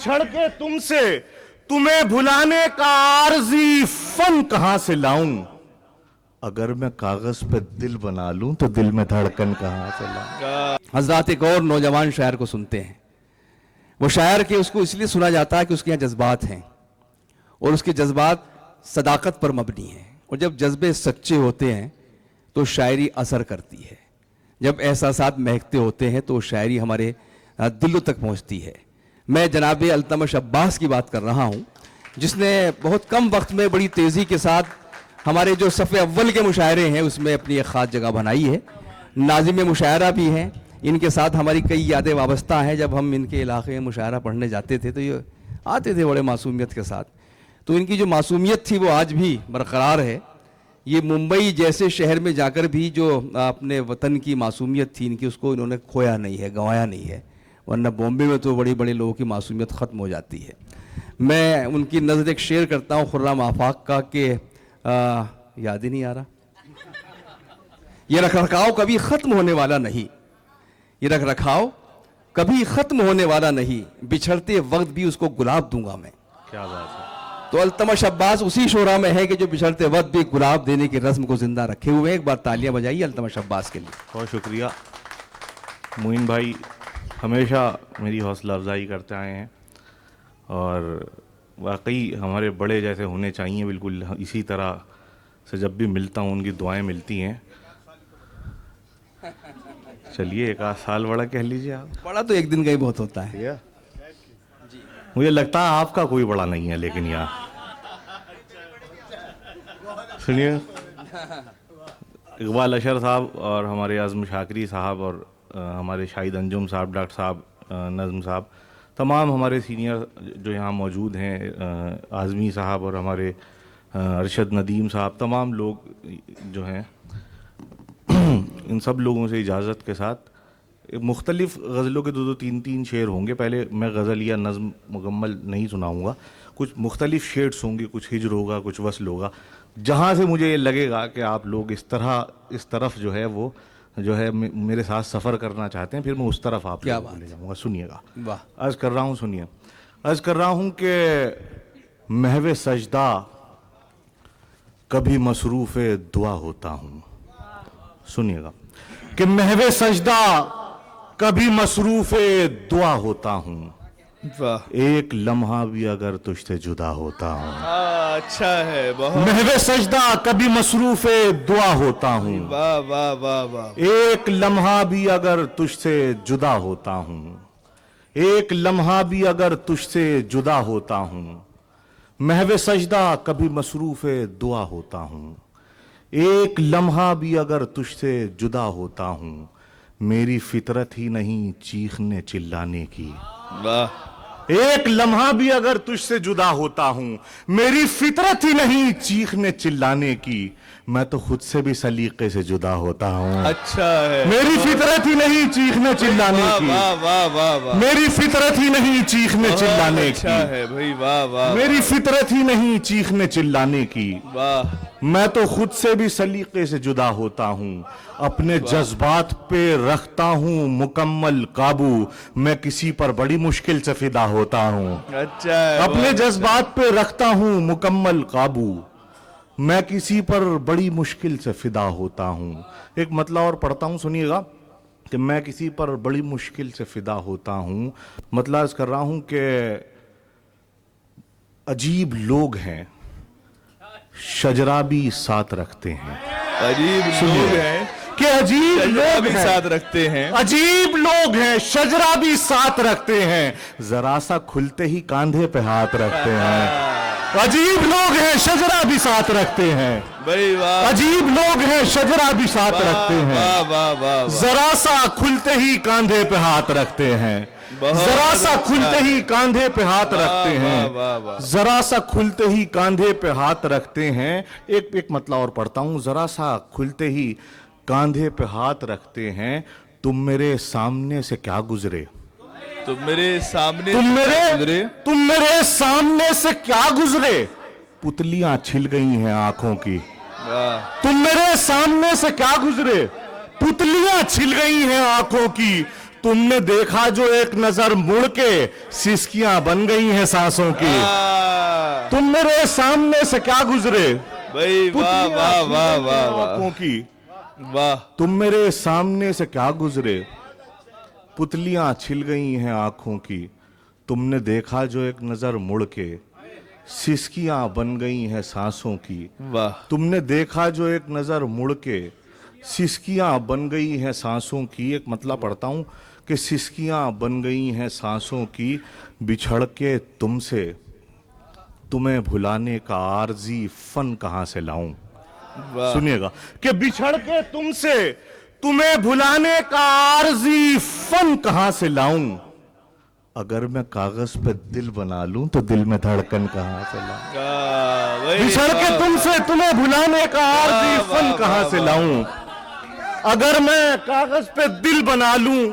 چھڑ کے تم سے تمہیں بھلانے کا عارضی فن کہاں سے لاؤں؟ اگر میں کاغذ پہ دل بنا لوں تو دل میں دھڑکن کہاں سے لاؤں؟ حضرات ایک اور نوجوان شاعر کو سنتے ہیں. وہ شاعر کے اس کو اس لیے سنا جاتا ہے کہ اس کے یہاں جذبات ہیں اور اس کے جذبات صداقت پر مبنی ہیں, اور جب جذبے سچے ہوتے ہیں تو شاعری اثر کرتی ہے. جب احساسات مہکتے ہوتے ہیں تو شاعری ہمارے دلوں تک پہنچتی ہے. میں جناب التمش عباس کی بات کر رہا ہوں, جس نے بہت کم وقت میں بڑی تیزی کے ساتھ ہمارے جو صف اول کے مشاعرے ہیں اس میں اپنی ایک خاص جگہ بنائی ہے. ناظم مشاعرہ بھی ہیں, ان کے ساتھ ہماری کئی یادیں وابستہ ہیں. جب ہم ان کے علاقے میں مشاعرہ پڑھنے جاتے تھے تو یہ آتے تھے بڑے معصومیت کے ساتھ. تو ان کی جو معصومیت تھی وہ آج بھی برقرار ہے. یہ ممبئی جیسے شہر میں جا کر بھی جو اپنے وطن کی معصومیت تھی ان کی, اس کو انہوں نے کھویا نہیں ہے, گنوایا نہیں ہے. ورنہ بامبے میں تو بڑے بڑے لوگوں کی معصومیت ختم ہو جاتی ہے. میں ان کی نظر ایک شعر کرتا ہوں خرم آفاق کا کہ یاد ہی نہیں آ رہا. یہ رکھ رکھاؤ کبھی ختم ہونے والا نہیں, یہ رکھ رکھاؤ کبھی ختم ہونے والا نہیں, بچھڑتے وقت بھی اس کو گلاب دوں گا میں. کیا بات ہے. تو التمش عباس اسی شعرا میں ہے کہ جو بچھڑتے وقت بھی گلاب دینے کی رسم کو زندہ رکھے ہوئے. ایک بار تالیاں بجائیے التمش عباس کے لیے. بہت شکریہ. معین بھائی ہمیشہ میری حوصلہ افزائی کرتے آئے ہیں اور واقعی ہمارے بڑے جیسے ہونے چاہیے. بالکل اسی طرح سے جب بھی ملتا ہوں ان کی دعائیں ملتی ہیں. چلیے ایک آدھ سال بڑا کہہ لیجیے آپ. بڑا تو ایک دن کا ہی بہت ہوتا ہے. مجھے لگتا ہے آپ کا کوئی بڑا نہیں ہے, لیکن یہاں سنیے اقبال اشر صاحب اور ہمارے عزم شاکری صاحب اور ہمارے شاہد انجم صاحب, ڈاکٹر صاحب نظم صاحب, تمام ہمارے سینئر جو یہاں موجود ہیں, اعظمی صاحب اور ہمارے ارشد ندیم صاحب, تمام لوگ جو ہیں ان سب لوگوں سے اجازت کے ساتھ مختلف غزلوں کے دو تین شعر ہوں گے. پہلے میں غزل یا نظم مکمل نہیں سناؤں گا, کچھ مختلف شیڈز ہوں گے, کچھ ہجر ہوگا, کچھ وصل ہوگا. جہاں سے مجھے یہ لگے گا کہ آپ لوگ اس طرف جو ہے وہ جو ہے میرے ساتھ سفر کرنا چاہتے ہیں, پھر میں اس طرف آپ کو لے جاؤں گا. سنیے گا. عرض کر رہا ہوں, سنیے. عرض کر رہا ہوں کہ محو سجدہ کبھی مصروف دعا ہوتا ہوں. سنیے گا کہ محو سجدہ کبھی مصروف دعا ہوتا ہوں, ایک لمحہ بھی اگر تجھ سے جدا ہوتا ہوں. اچھا ہے بہت. محو سجدہ کبھی مصروف دعا ہوتا ہوں, واہ واہ واہ واہ. ایک لمحہ بھی اگر تجھ سے جدا ہوتا ہوں, ایک لمحہ بھی اگر تجھ سے جدا ہوتا ہوں. محو سجدہ کبھی مصروف دعا ہوتا ہوں, ایک لمحہ بھی اگر تجھ سے جدا ہوتا ہوں. میری فطرت ہی نہیں چیخنے چلانے کی. واہ. ایک لمحہ بھی اگر تجھ سے جدا ہوتا ہوں, میری فطرت ہی نہیں چیخنے چلانے کی. میں تو خود سے بھی سلیقے سے جدا ہوتا ہوں. اچھا ہے. میری فطرت ہی نہیں چیخنے چلانے کی. واہ واہ واہ واہ. میری فطرت ہی نہیں چیخنے چلانے کی. اچھا ہے بھائی. واہ واہ. میری فطرت ہی نہیں چیخنے چلانے کی. واہ. میں تو خود سے بھی سلیقے سے جدا ہوتا ہوں. اپنے جذبات پہ رکھتا ہوں مکمل قابو, میں کسی پر بڑی مشکل سے فدا ہوتا ہوں. اچھا ہے. اپنے جذبات پہ رکھتا ہوں مکمل قابو, میں کسی پر بڑی مشکل سے فدا ہوتا ہوں. ایک مطلب اور پڑھتا ہوں, سنیے گا کہ میں کسی پر بڑی مشکل سے فدا ہوتا ہوں. مطلب اس کر رہا ہوں کہ عجیب لوگ ہیں, شجرا بھی ساتھ رکھتے ہیں. عجیب لوگ ہیں کہ عجیب لوگ بھی ہیں, ساتھ رکھتے ہیں. عجیب لوگ ہیں, شجرا بھی ساتھ رکھتے ہیں, ذرا سا کھلتے ہی کاندھے پہ ہاتھ رکھتے ہیں. عجیب لوگ ہیں, شجرا بھی ساتھ رکھتے ہیں. بھائی واہ. عجیب لوگ ہیں, شجرا بھی ساتھ رکھتے ہیں. واہ واہ واہ. ذرا سا کھلتے ہی کاندھے پہ ہاتھ رکھتے ہیں. ذرا سا کھلتے ہی کاندھے پہ ہاتھ رکھتے ہیں. ذرا سا کھلتے ہی کاندھے پہ ہاتھ رکھتے ہیں. ایک مطلب اور پڑھتا ہوں. ذرا سا کھلتے ہی کاندھے پہ ہاتھ رکھتے ہیں. تم میرے سامنے سے کیا گزرے, تم میرے سامنے تم میرے سامنے سے کیا گزرے, پتلیاں چھل گئی ہیں آنکھوں کی. تم میرے سامنے سے کیا گزرے, پتلیاں چھل گئی ہیں آنکھوں کی. تم نے دیکھا جو ایک نظر مڑ کے سسکیاں بن گئی ہیں سانسوں کی. تم میرے سامنے سے کیا گزرے بھائی واہ واہ واہ واہ واہ آنکھوں کی. واہ. تم میرے سامنے سے کیا گزرے پتلیاں چھل گئی ہیں آنکھوں کی. تم نے دیکھا جو ایک نظر مڑ کے سسکیاں بن گئی ہیں سانسوں کی. واہ. تم نے دیکھا جو ایک نظر مڑ کے سسکیاں بن گئی ہیں سانسوں کی. ایک مطلب پڑھتا ہوں کہ سسکیاں بن گئی ہیں سانسوں کی. بچھڑ کے تم سے تمہیں بھلانے کا عارضی فن کہاں سے لاؤں. واہ. سنیے گا کہ بچھڑ کے تم سے تمہیں بھلانے کا عارضی فن کہاں سے لاؤں. اگر میں کاغذ پہ دل بنا لوں تو دل میں دھڑکن کہاں سے لاؤں. بھائی بچھڑ کے تم سے تمہیں بھلانے کا عارضی فن کہاں سے لاؤں. اگر میں کاغذ پہ دل بنا لوں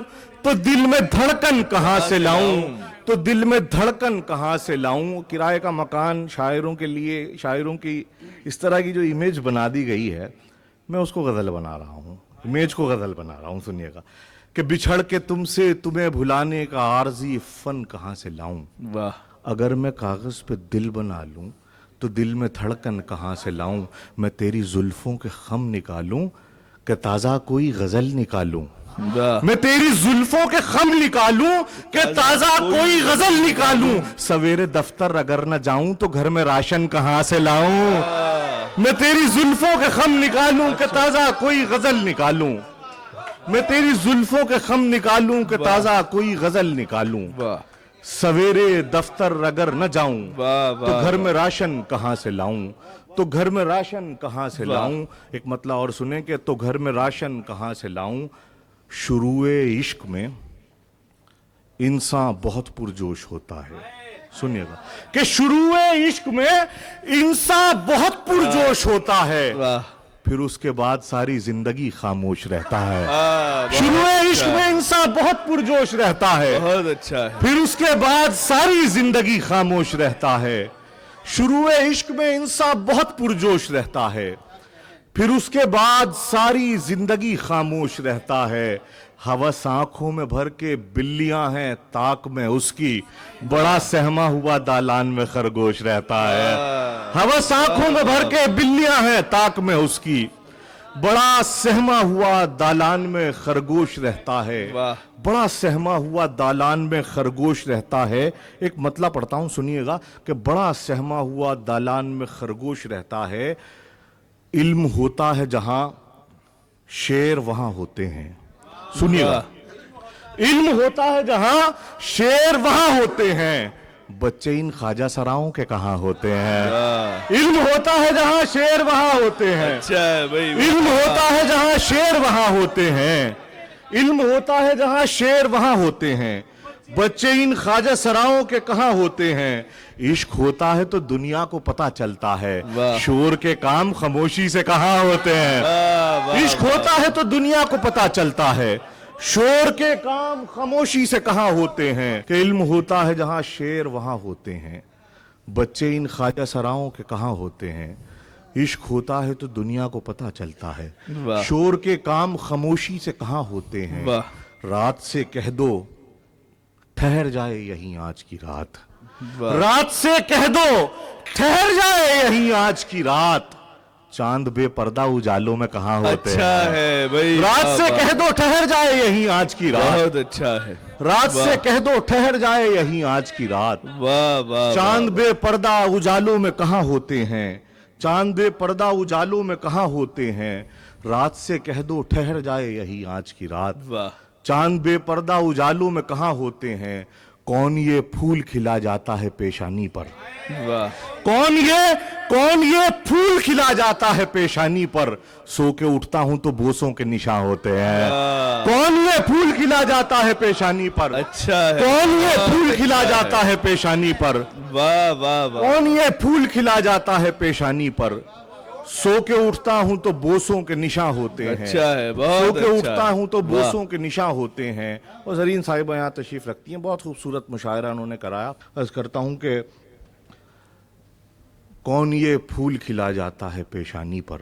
تو دل میں دھڑکن کہاں سے لاؤں. تو دل میں دھڑکن کہاں سے لاؤں. کرائے کا مکان شاعروں کے لیے شاعروں کی اس طرح کی جو امیج بنا دی گئی ہے میں اس کو غزل بنا رہا ہوں. امیج کو غزل بنا رہا ہوں. سنیے گا کہ بچھڑ کے تم سے تمہیں بھلانے کا عارضی فن کہاں سے لاؤں. واہ. اگر میں کاغذ پہ دل بنا لوں تو دل میں دھڑکن کہاں سے لاؤں. میں تیری زلفوں کے خم نکالوں کہ تازہ کوئی غزل نکالوں. واہ. میں تیری زلفوں کے خم نکالوں کہ تازہ کوئی غزل نکالوں. سویرے دفتر اگر نہ جاؤں تو گھر میں راشن کہاں سے لاؤں. میں تیری زلفوں کے خم نکالوں کہ تازہ کوئی غزل نکالوں. میں تیری زلفوں کے خم نکالوں کہ تازہ کوئی غزل نکالوں. واہ. سویرے دفتر اگر نہ جاؤں واہ تو واہ. گھر میں راشن کہاں سے لاؤں. تو گھر میں راشن کہاں سے لاؤں. ایک مطلب اور سنیں کہ تو گھر میں راشن کہاں سے لاؤں. شروع عشق میں انسان بہت پرجوش ہوتا ہے. سنیے گا کہ شروع عشق میں انسان بہت پرجوش ہوتا ہے. واہ. پھر اس کے بعد ساری زندگی خاموش رہتا ہے. بہت شروع عشق میں انسان بہت پرجوش رہتا ہے. بہت اچھا ہے. پھر اس کے بعد ساری زندگی خاموش رہتا ہے. شروع عشق میں انسان بہت پرجوش رہتا ہے. پھر اس کے بعد ساری زندگی خاموش رہتا ہے. ہوس آنکھوں میں بھر کے بلیاں ہیں تاک میں اس کی بڑا سہما ہوا دالان میں خرگوش رہتا ہے. ہوس آنکھوں میں بھر کے بلیاں ہیں تاک میں اس کی بڑا سہما ہوا دالان میں خرگوش رہتا ہے. واہ. بڑا سہما ہوا دالان میں خرگوش رہتا ہے. ایک مطلب پڑھتا ہوں سنیے گا کہ بڑا سہما ہوا دالان میں خرگوش رہتا ہے. علم ہوتا ہے جہاں شیر وہاں ہوتے ہیں. سنیے گا علم ہوتا ہے جہاں شیر وہاں ہوتے ہیں. بچے ان خواجہ سراؤں کے کہاں ہوتے ہیں. علم ہوتا ہے جہاں شیر وہاں ہوتے ہیں. اچھا ہے بھائی. علم ہوتا ہے جہاں شیر وہاں ہوتے ہیں. علم ہوتا ہے جہاں شیر وہاں ہوتے ہیں. بچے ان خواجہ سراؤں کے کہاں ہوتے ہیں. عشق ہوتا ہے تو دنیا کو پتا چلتا ہے. واہ. شور کے کام خاموشی سے کہاں ہوتے ہیں. واہ واہ. عشق ہوتا ہے تو دنیا کو پتا چلتا ہے. شور کے کام خاموشی سے کہاں ہوتے ہیں. کہ علم ہوتا ہے جہاں شیر وہاں ہوتے ہیں. بچے ان خواجہ سراؤں کے کہاں ہوتے ہیں. عشق ہوتا ہے تو دنیا کو پتا چلتا ہے. واہ. شور کے کام خاموشی سے کہاں ہوتے ہیں. واہ. رات سے کہہ دو ٹھہر جائے یہیں آج کی رات. واہ. رات سے کہہ دو ٹھہر جائے یہیں آج کی رات. چاند بے پردہ اجالوں میں کہاں ہوتے ہیں. اچھا ہے بھائی. رات واہ سے واہ. کہہ دو ٹھہر جائے یہیں آج کی رات. بہت اچھا ہے. رات سے کہہ دو ٹھہر جائے یہیں آج کی رات. واہ واہ. چاند بے پردہ اجالوں میں کہاں ہوتے ہیں. چاند بے پردہ اجالوں میں کہاں ہوتے ہیں. رات سے کہہ دو ٹھہر جائے یہیں آج کی رات. واہ. چاند بے پردہ اجالوں میں کہاں ہوتے ہیں. کون یہ پھول کھلا جاتا ہے پیشانی پر. واہ. کون یہ پھول کھلا جاتا ہے پیشانی پر. سو کے اٹھتا ہوں تو بوسوں کے نشاں ہوتے ہیں. کون یہ پھول کھلا جاتا ہے پیشانی پر. اچھا ہے. کون یہ پھول کھلا جاتا ہے پیشانی پر. واہ واہ واہ. کون یہ پھول کھلا جاتا ہے پیشانی پر. سو کے اٹھتا ہوں تو بوسوں کے نشاں ہوتے ہیں. اچھا ہے. سو بہت کے اچھا. اٹھتا ہوں تو واہ. بوسوں کے نشاں ہوتے ہیں. اور زرین صاحبہ یہاں تشریف رکھتی ہیں. بہت خوبصورت مشاعرہ انہوں نے کرایا. عرض کرتا ہوں کہ کون یہ پھول کھلا جاتا ہے پیشانی پر.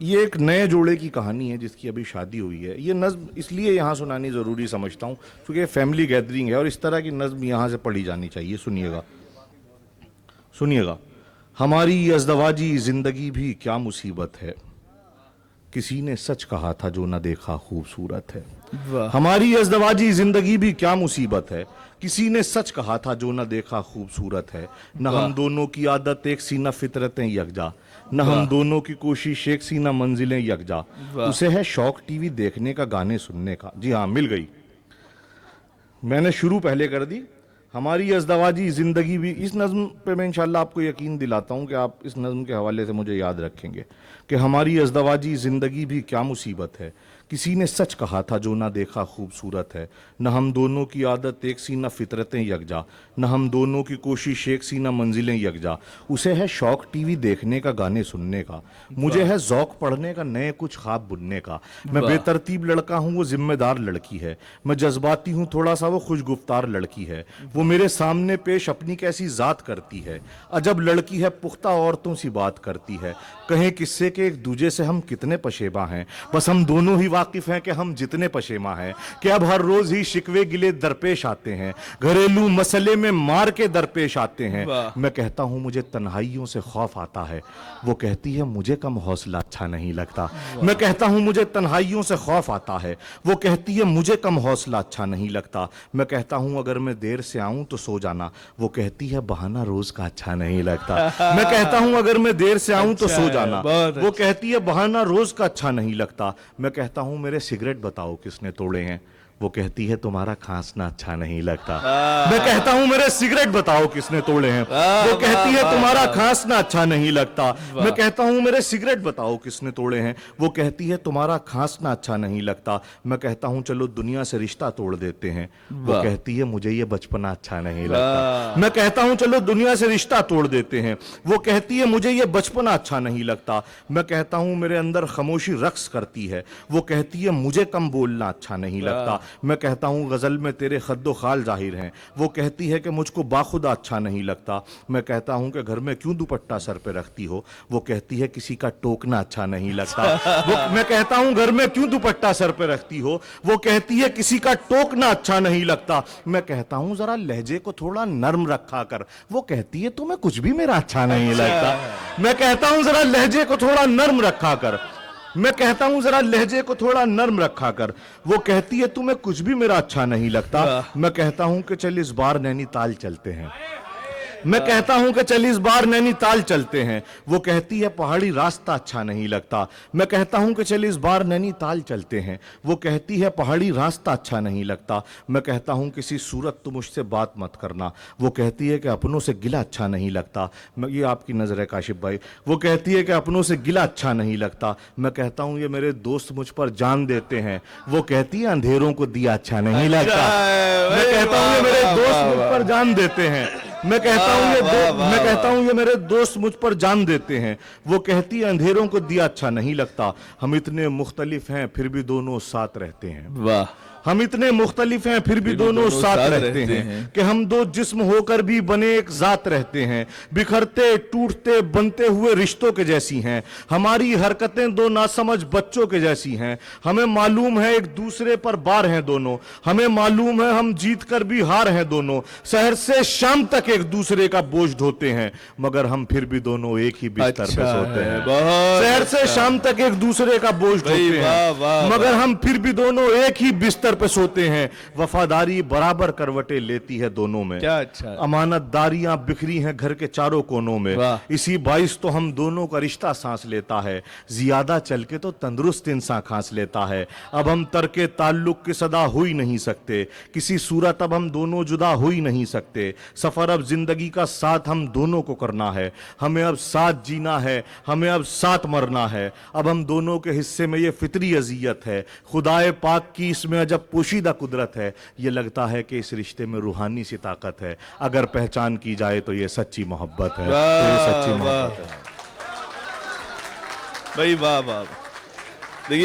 یہ ایک نئے جوڑے کی کہانی ہے جس کی ابھی شادی ہوئی ہے. یہ نظم اس لیے یہاں سنانی ضروری سمجھتا ہوں کیونکہ فیملی گیدرنگ ہے اور اس طرح کی نظم یہاں سے پڑھی جانی چاہیے. سنیے گا. ہماری ازدواجی زندگی بھی کیا مصیبت ہے, کسی نے سچ کہا تھا جو نہ دیکھا خوبصورت ہے. ہماری ازدواجی زندگی بھی کیا مصیبت ہے, کسی نے سچ کہا تھا جو نہ دیکھا خوبصورت ہے. نہ ہم دونوں کی عادت ایک سی نہ فطرتیں یکجا, نہ ہم دونوں کی کوشش ایک سی نہ منزلیں یکجا. اسے ہے شوق ٹی وی دیکھنے کا, گانے سننے کا. جی ہاں, مل گئی. میں نے شروع پہلے کر دی. ہماری ازدواجی زندگی بھی, اس نظم پہ میں انشاءاللہ آپ کو یقین دلاتا ہوں کہ آپ اس نظم کے حوالے سے مجھے یاد رکھیں گے کہ ہماری ازدواجی زندگی بھی کیا مصیبت ہے, کسی نے سچ کہا تھا جو نہ دیکھا خوبصورت ہے. نہ ہم دونوں کی عادت ایک سی نہ فطرتیں یکجا, نہ ہم دونوں کی کوشش ایک سی نہ منزلیں یکجا. اسے ہے شوق ٹی وی دیکھنے کا, گانے سننے کا. مجھے ہے ذوق پڑھنے کا, نئے کچھ خواب بننے کا. میں بے ترتیب لڑکا ہوں, وہ ذمہ دار لڑکی ہے. میں جذباتی ہوں تھوڑا سا, وہ خوش گفتار لڑکی ہے. وہ میرے سامنے پیش اپنی کیسی ذات کرتی ہے. عجب لڑکی ہے, پختہ عورتوں سی بات کرتی ہے. کہیں کس سے کہ ایک دوجے سے ہم کتنے پشیماں ہیں, بس ہم دونوں ہی واقف ہیں کہ ہم جتنے پشیماں ہیں. کہ اب ہر روز ہی شکوے گلے درپیش آتے ہیں, گھریلو مسئلے میں مار کے درپیش آتے ہیں. میں کہتا ہوں مجھے تنہائیوں سے خوف آتا ہے, وہ کہتی ہے مجھے کم حوصلہ اچھا نہیں لگتا. میں کہتا ہوں مجھے تنہائیوں سے خوف آتا ہے, وہ کہتی ہے مجھے کم حوصلہ اچھا نہیں لگتا. میں کہتا ہوں اگر میں دیر سے آؤں تو سو جانا, وہ کہتی ہے بہانہ روز کا اچھا نہیں لگتا. میں کہتا ہوں اگر میں دیر سے آؤں تو سو جانا, وہ کہتی ہے بہانہ روز کا اچھا نہیں لگتا. میں کہتا ہوں میرے سگریٹ بتاؤ کس نے توڑے ہیں, وہ کہتی ہے تمہارا کھانسنا اچھا نہیں لگتا. میں کہتا ہوں میرے سگریٹ بتاؤ کس نے توڑے ہیں, وہ کہتی ہے تمہارا کھانسنا اچھا نہیں لگتا. میں کہتا ہوں میرے سگریٹ بتاؤ کس نے توڑے ہیں, وہ کہتی ہے تمہارا کھانسنا اچھا نہیں لگتا. میں کہتا ہوں چلو دنیا سے رشتہ توڑ دیتے ہیں, وہ کہتی ہے مجھے یہ بچپنا اچھا نہیں لگتا. میں کہتا ہوں چلو دنیا سے رشتہ توڑ دیتے ہیں, وہ کہتی ہے مجھے یہ بچپنا اچھا نہیں لگتا. میں کہتا ہوں میرے اندر خاموشی رقص کرتی ہے, وہ کہتی ہے مجھے کم بولنا اچھا نہیں لگتا. میں کہتا ہوں غزل میں تیرے خد و خال ظاہر ہیں, وہ کہتی ہے کہ مجھ کو باخدا اچھا نہیں لگتا. میں کہتا ہوں کہ گھر میں کیوں دوپٹہ سر پہ رکھتی ہو, وہ کہتی ہے کسی کا ٹوکنا اچھا نہیں لگتا. میں کہتا ہوں گھر میں کیوں دوپٹہ سر پہ رکھتی ہو, وہ کہتی ہے کسی کا ٹوکنا اچھا نہیں لگتا. میں کہتا ہوں ذرا لہجے کو تھوڑا نرم رکھا کر, وہ کہتی ہے تمہیں کچھ بھی میرا اچھا نہیں لگتا. میں کہتا ہوں ذرا لہجے کو تھوڑا نرم رکھا کر, میں کہتا ہوں ذرا لہجے کو تھوڑا نرم رکھا کر, وہ کہتی ہے تمہیں کچھ بھی میرا اچھا نہیں لگتا. میں کہتا ہوں کہ چل اس بار نینی تال چلتے ہیں, میں کہتا ہوں کہ چل اس بار نینی تال چلتے ہیں, وہ کہتی ہے پہاڑی راستہ اچھا نہیں لگتا. میں کہتا ہوں کہ چل اس بار نینی تال چلتے ہیں, وہ کہتی ہے پہاڑی راستہ اچھا نہیں لگتا. میں کہتا ہوں کسی صورت تم مجھ سے بات مت کرنا, وہ کہتی ہے کہ اپنوں سے گلہ اچھا نہیں لگتا. یہ آپ کی نظر ہے کاشف بھائی, وہ کہتی ہے کہ اپنوں سے گلہ اچھا نہیں لگتا. میں کہتا ہوں یہ میرے دوست مجھ پر جان دیتے ہیں, وہ کہتی ہے اندھیروں کو دیا اچھا نہیں لگتا. میں کہتا ہوں یہ میرے دوست مجھ پر جان دیتے ہیں, میں کہتا ہوں یہ میرے دوست مجھ پر جان دیتے ہیں, وہ کہتی ہے اندھیروں کو دیا اچھا نہیں لگتا. ہم اتنے مختلف ہیں پھر بھی دونوں ساتھ رہتے ہیں. واہ, ہم اتنے مختلف ہیں پھر بھی دونوں ساتھ رہتے ہیں کہ ہم دو جسم ہو کر بھی بنے ایک ذات رہتے ہیں. بکھرتے ٹوٹتے بنتے ہوئے رشتوں کے جیسی ہیں, ہماری حرکتیں دو ناسمجھ بچوں کے جیسی ہیں. ہمیں معلوم ہے ایک دوسرے پر بار ہیں دونوں, ہمیں معلوم ہے ہم جیت کر بھی ہار ہیں دونوں. سحر سے شام تک ایک دوسرے کا بوجھ ڈھوتے ہیں, مگر ہم پھر بھی دونوں ایک ہی بستر پہ سوتے ہیں. سحر سے شام تک ایک دوسرے کا بوجھ ڈھوتے ہیں, مگر ہم پھر بھی دونوں ایک ہی بستر پہ سوتے ہیں. وفاداری برابر کروٹیں لیتی ہے دونوں میں, امانت داریاں بکھری ہیں گھر کے چاروں کونوں میں. اسی باعث تو ہم دونوں کا رشتہ سانس لیتا ہے, زیادہ چل کے تو تندرست انسان کھانس لیتا ہے. اب ہم ترک تعلق کی صدا ہو ہی نہیں سکتے, کسی صورت اب ہم دونوں جدا ہو ہی نہیں سکتے. سفر اب زندگی کا ساتھ ہم دونوں کو کرنا ہے, ہمیں اب ساتھ جینا ہے, ہمیں اب ساتھ مرنا ہے. اب ہم دونوں کے حصے میں یہ فطری اذیت ہے, خدائے پاک کی اس میں عجب پوشیدہ قدرت ہے. یہ لگتا ہے کہ اس رشتے میں روحانی سی طاقت ہے, اگر پہچان کی جائے تو یہ سچی محبت ہے. یہ سچی محبت ہے. بھائی واہ واہ. دیکھیے